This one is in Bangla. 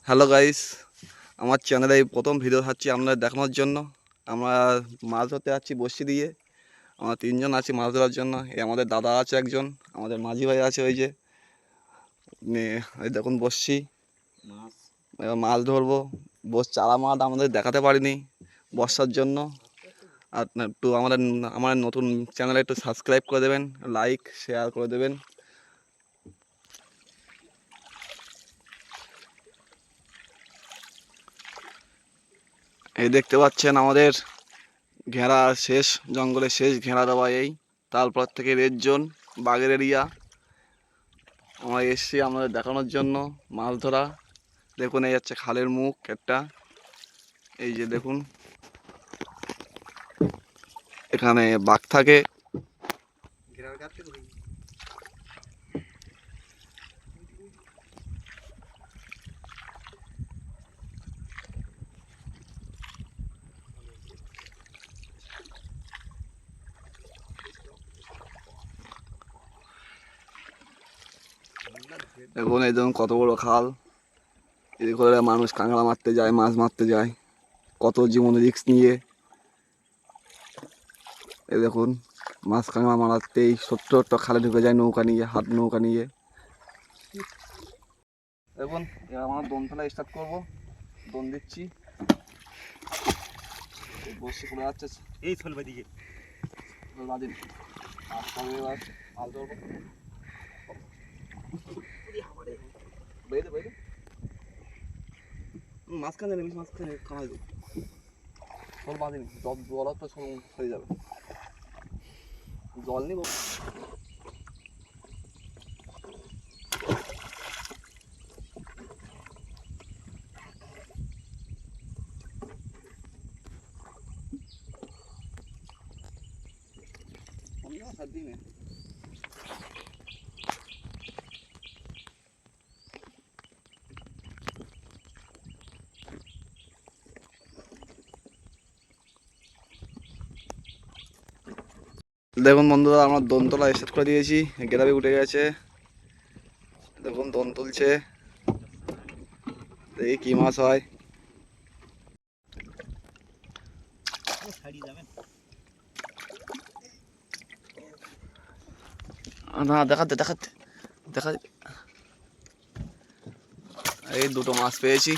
হ্যালো গাইস, আমার চ্যানেলে এই প্রথম ভিডিও ছাড়ছি আপনাদের দেখানোর জন্য। আমরা মাছ ধরতে যাচ্ছি বড়শি দিয়ে। আমরা তিনজন আছি মাছ ধরার জন্য। এই আমাদের দাদা আছে একজন, আমাদের মাঝি ভাই আছে ওই যে। এই দেখুন বড়শি, এবার মাছ ধরবো। চারা মাছ আমাদের দেখাতে পারিনি বর্ষার জন্য। আর একটু আমার নতুন চ্যানেলে একটু সাবস্ক্রাইব করে দেবেন, লাইক শেয়ার করে দেবেন। এই দেখতে পাচ্ছেন আমাদের ঘেরা শেষ, জঙ্গলের শেষ ঘেরা দেওয়া। এই তারপর থেকে রেড জোন, বাঘের এরিয়া। আমরা এসছি আমাদের দেখানোর জন্য মাছ ধরা। দেখুন এই যাচ্ছে খালের মুখ একটা, এই যে দেখুন এখানে বাঘ থাকে। দেখুন এই দেখুন কত বড় খাল। এদিকে করে মানুষ কাঁকড়া মারতে যায়, মাছ মারতে যায়, কত জীবন রিস্ক নিয়ে। এই দেখুন মাছ কাঁকড়া মারাতেই ছোট্ট ছোট্ট খালে ঢুকে যায় নৌকা নিয়ে, হাত নৌকা নিয়ে। দেখুন এবার আমরা দোন ফেলা স্টার্ট করবো। দোন দিচ্ছি, বসে পড়ে যাচ্ছে এই চলবে দিকে বাদিন। আর তবে এবার মাছ ধরবো। বেঁধে বেঁধে মাঝখানে নেমিস, মাঝখানে কামাই দেবো। শোল বাঁধিনি, জল তো শোল হয়ে যাবে। জল নিব। হাত দিই না। দেখুন বন্ধুরা, আমরা দোন তোলা স্টার্ট করে দিয়েছি। গেরাবি উঠে গেছে, দেখুন দোন তুলছে। দেখি কি মাছ হয়। না দেখাতে দেখাতে দেখা, এই দুটো মাছ পেয়েছি।